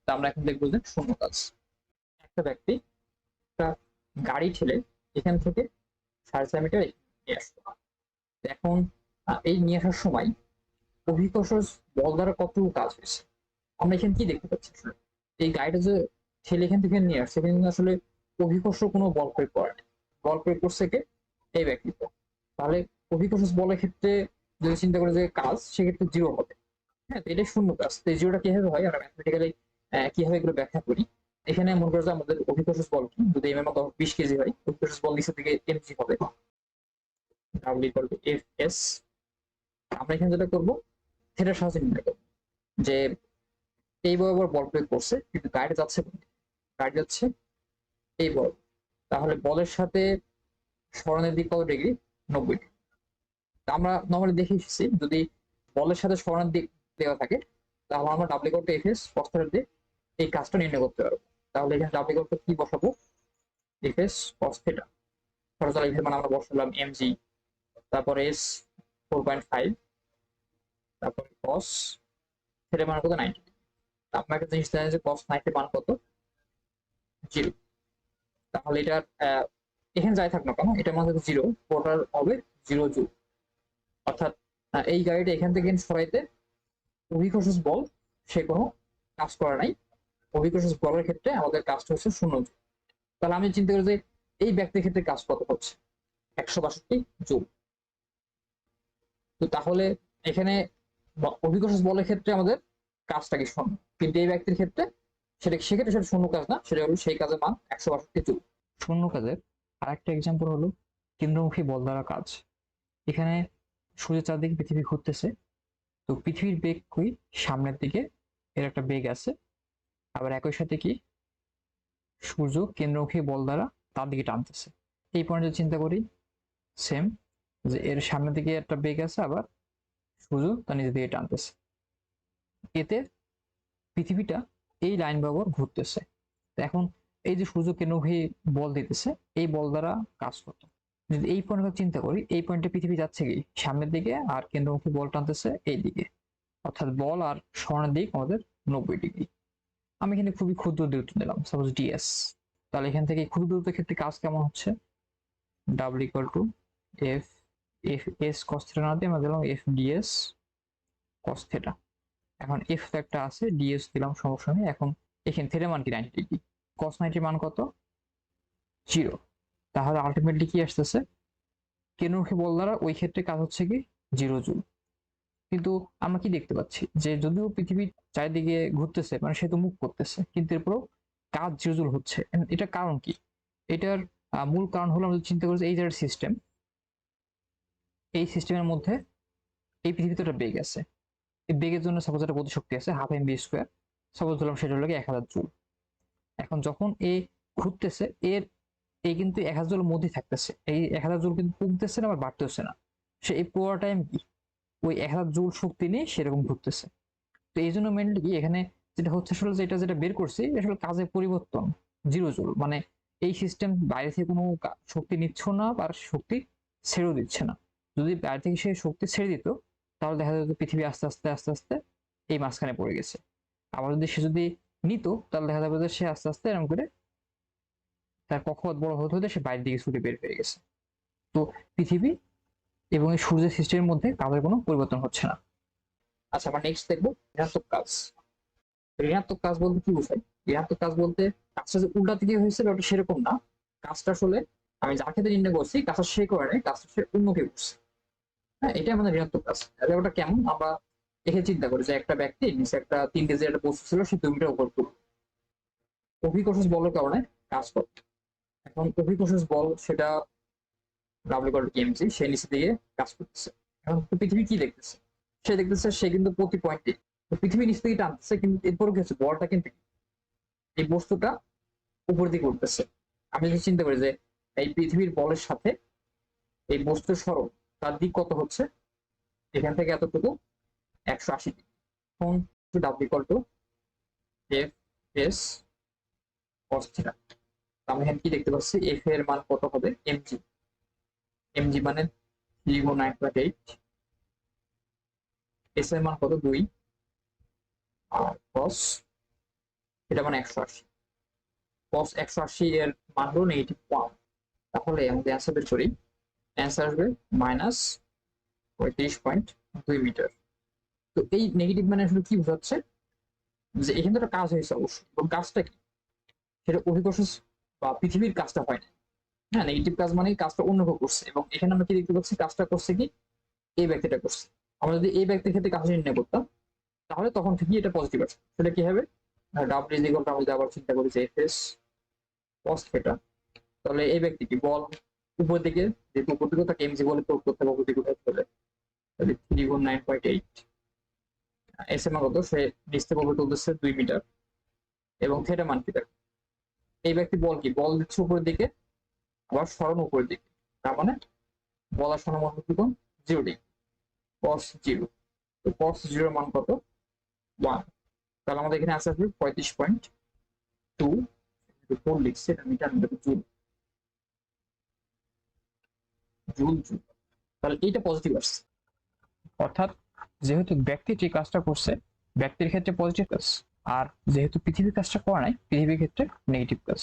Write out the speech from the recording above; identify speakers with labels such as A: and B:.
A: তা আমরা এখন দেখবো যে শূন্য কাজ। একটা ব্যক্তি একটা গাড়ি ঠেলে এখান থেকে 4.5 মিটার নিয়ে আসলো। এখন এই নিয়ে আসার সময় অভিকর্ষজ বল দ্বারা কতটুকু কাজ হয়েছে আমরা এখানে কি দেখতে পাচ্ছি? আসলে এই গাড়িটা যে ঠেলে এখান থেকে নিয়ে আসছে এখানে কিন্তু আসলে অভিকর্ষ কোনো বল প্রয়োগ করে না, বল প্রয়োগ করছে কে? এই ব্যক্তিত্ব। তাহলে অভিকর্ষজ বলের ক্ষেত্রে যদি চিন্তা করে যে কাজ, সেক্ষেত্রে জিরো হবে। হ্যাঁ, তো এটাই শূন্য কাজ। তো এই জিরোটা কিভাবে হয় আমরা ম্যাথমেটিক্যালি কিভাবে এগুলো ব্যাখ্যা করি? এখানে মনে করো যে আমাদের অভিকর্ষজ বল কি, যদি এম এর মতো 20 কেজি হয়, অভিকর্ষজ বল নিচের দিকে এমজি হবে, W equal to F S. আমরা এখানে যেটা করবো সেটার সাহায্যে নির্ণয় করবো যে এই বরাবর বল প্রয়োগ করছে কিন্তু গাড়ি যাচ্ছে কোন দিকে? গাড়ি যাচ্ছে এই বল। তাহলে বলের সাথে সরণের দিক কত ডিগ্রি? 90 ডিগ্রি। আমরা নর্মালি দেখে এসেছি যদি বলের সাথে সরণের দিক দেওয়া থাকে তাহলে আমরা W equal to F S cos theta দিয়ে এই কাজটা নির্ণয় করতে পারবো। তাহলে এখানে ডাব্লিউ ইকুয়াল টু কি বসাবো? F S cos theta. খরচাল এর মানে আমরা বসালাম এমজি, তারপরে এস 4.5, তারপরে কস থিটা মান কত? 90। আপনার একটা জিনিস জানেন যে কস 90 মান কত? 0। তাহলে এটার এখানে যাই থাক না কেন এটার মান হচ্ছে 0, টোটাল হবে 0 জুল। অর্থাৎ এই গাড়িটা এখান থেকে সরাইতে অভিকর্ষজ বল সে কোনো কাজ করে নাই। অভিকর্ষজ বলের ক্ষেত্রে আমাদের কাজটা হচ্ছে 0 জুল। তাহলে আমি চিন্তা করি যে এই ব্যক্তির ক্ষেত্রে কাজ কত হচ্ছে? 162 জুল। তো তাহলে এখানে অভিকর্ষজ বলের ক্ষেত্রে আমাদের কাজটা কি 0, কিন্তু এই ব্যক্তির ক্ষেত্রে সেক্ষেত্রে সেটা শূন্য কাজ না, সেটা হলো সেই কাজের মান 162 জুল। শূন্য কাজের আরেকটা এক্সাম্পল হলো কেন্দ্রমুখী বল দ্বারা কাজ। এখানে সূর্যের চারদিকে পৃথিবী ঘুরতেছে, তো পৃথিবীর বেগ কই? সামনের দিকে এর একটা বেগ আছে, আবার একই সাথে কি সূর্য কেন্দ্রমুখী বল দ্বারা তার দিকে টানতেছে। এই পয়েন্টে চিন্তা করি সেম, যে এর সামনের দিকে একটা বেগ আছে, আবার সূর্য তার নিজের দিকে টানতেছে। এতে পৃথিবীটা এই লাইন বরাবর ঘুরতেছে। এখন এই যে সূর্য কেন্দ্রমুখী বল দিতেছে এই বল দ্বারা কাজ করতো। যদি এই পয়েন্ট চিন্তা করি, এই পয়েন্টে পৃথিবী যাচ্ছে কি সামনের দিকে, আর কেন্দ্রমুখী বল টানতেছে এই দিকে, অর্থাৎ বল আর সরণের দিক আমাদের 90 ডিগ্রি। আমি এখানে খুবই ক্ষুদ্র দূরত্ব দিলাম, সাপোজ ডিএস। তাহলে এখান থেকে ক্ষুদ্র দূরত্বের ক্ষেত্রে কাজ কেমন হচ্ছে? W equal to F F S cos theta না দিয়ে আমরা দিলাম এফ ডিএস কস থিটা। এখন এফ তো একটা আছে, ডিএস দিলাম, সমস্যা নেই। এখন এখানে থিটা মান কি 90 ডিগ্রি, কস 90 মান কত? 0। তাহলে আলটিমেটলি কি আসতেছে? কেন্দ্রমুখী বল দ্বারা ওই ক্ষেত্রে কাজ হচ্ছে কি 0 জুল। কিন্তু আমরা কি দেখতে পাচ্ছি যে যদিও পৃথিবীর চারিদিকে ঘুরতেছে, মানে সে তো মুভ করতেছে, কিন্তু এরপরও কাজ 0 জুল হচ্ছে। এটা কারণ কি? এটার মূল কারণ হলো আমরা চিন্তা করি এই যে সিস্টেম, এই সিস্টেমের মধ্যে এই পৃথিবীতে একটা বেগ আছে। এই বেগের জন্য সাপোজ একটা গতিশক্তি আছে half M B square, suppose ধরলাম সেটা হলো 1000 জুল। এখন যখন এ ঘুরতেছে এই কিন্তু 1000 জুলের মধ্যে থাকতেছে, এই 1000 জুল কিন্তু কমতেছে না আবার বাড়তেছে না, সে এই পুরো টাইম কি ওই 1000 জুল শক্তি নিয়ে সেরকম ঘুরতেছে। তো এই জন্য মেনলি কি এখানে যেটা হচ্ছে আসলে যেটা বের করছি আসলে কাজের পরিবর্তন 0 জুল, মানে এই সিস্টেম বাইরে থেকে কোনো শক্তি নিচ্ছ না আর শক্তি ছেড়েও দিচ্ছে না। যদি বাইরে থেকে সে শক্তি ছেড়ে দিত তাহলে দেখা যেত পৃথিবী আস্তে আস্তে আস্তে আস্তে এই মাঝখানে পড়ে গেছে। আবার যদি সে নিত তাহলে দেখা যাবে যে সে আস্তে আস্তে এরকম করে তার কক্ষপথ বড় হতে হতে সে বাইরের দিকে ছুটে বের হয়ে গেছে। তো পৃথিবী এবং এই সূর্যের সিস্টেমের মধ্যে কাজের কোনো পরিবর্তন হচ্ছে না। আচ্ছা, আমরা নেক্সট দেখবো ঋণাত্মক কাজ। ঋণাত্মক কাজ বলতে কি বোঝায়? ঋণাত্মক কাজ বলতে কাজটা যে উল্টা দিকে হয়েছে ব্যাপারটা সেরকম না। কাজটা আসলে আমি যার ক্ষেত্রে নির্ণয় করছি কাজটা সে করে নাই, কাজটা সে অন্যকে করছে। হ্যাঁ, এটাই আমাদের ঋণাত্মক কাজ। ব্যাপারটা কেমন আমরা দেখে চিন্তা করি যে একটা ব্যক্তি নিচে একটা 3 কেজি একটা বস্তু ছিল, সে 2 মিটার উপর তুলল অভিকর্ষজ বলের কারণে কাজ করে। এখন অভিকর্ষজ বল সেটা ডাব্লিউ ইকুয়াল টু কেএমজি, সে নিচে দিকে কাজ করতেছে। এখন পৃথিবী কি দেখতেছে? সে দেখতেছে সে কিন্তু প্রতি পয়েন্টে পৃথিবী নিচ থেকে টানতেছে, কিন্তু এরপরও কি হচ্ছে? বলটা কিন্তু এই বস্তুটা উপর দিকে উঠতেছে। আমি যদি চিন্তা করি যে এই পৃথিবীর বলের সাথে এই বস্তুর সরণ তার দিক কত হচ্ছে, এখান থেকে এতটুকু 180 ডিগ্রি। এখন W equal to F S cos theta. আমি এখানে কি দেখতে পাচ্ছি? এফ এর মান কত হবে? এমজি। এমজি মানে 3×9.8, এস এর মান কত? 2, আর কস এটা মানে 180, cos 180 এর মান হলো -1, তাহলে আমাদের অ্যান্সার বের করি। অ্যান্সার আসবে -35.2 মিটার। তো এই নেগেটিভ মানে আসলে কি বোঝাচ্ছে, যে এখানে তো একটা কাজ হয়েছে অবশ্যই, এবং কাজটা কি, সেটা অভিকর্ষ বা পৃথিবীর কাজটা হয় না। হ্যাঁ, নেগেটিভ কাজ মানে কাজটা অন্য কেউ করছে, এবং এখানে আমরা কি দেখতে পাচ্ছি, কাজটা করছে কি এই ব্যক্তিটা করছে। আমরা যদি এই ব্যক্তির ক্ষেত্রে কাজ নির্ণয় করতাম, তাহলে তখন থেকে এটা পজিটিভ আছে। সেটা কি হবে, ডাব্লিউ ইজ ইকুয়াল টু, আমরা যদি আবার চিন্তা করি যে এফএস কস থিটা, তাহলে এই ব্যক্তিটি বল উপর দিকে, যেহেতু উপর দিকে তাকে এমজি বলে প্রয়োগ করতে হবে, উপর দিকে উঠাতে হলে, তাহলে 3 × 9.8, এস এম কত, সে নিচ থেকে উপরে তুলতেছে 2 মিটার, এবং থিটা মান কি দেখো, এই ব্যক্তি বল কি বল দিচ্ছে উপরের দিকে, আবার সরানো উপরের দিকে, তার মানে বল আর সরানো মান কি কোণ 0 ডিগ্রি, cos 0। তো cos 0 মান কত, 1। তাহলে আমাদের এখানে আসবে 35.2, 4 লিখছে, এটা metre metre joule, joule joule. তাহলে এইটা পজিটিভ আসছে, অর্থাৎ যেহেতু ব্যক্তি যে কাজটা করছে, ব্যক্তির ক্ষেত্রে পজিটিভ কাজ, আর যেহেতু পৃথিবীর কাজটা করা নাই, পৃথিবীর ক্ষেত্রে নেগেটিভ কাজ।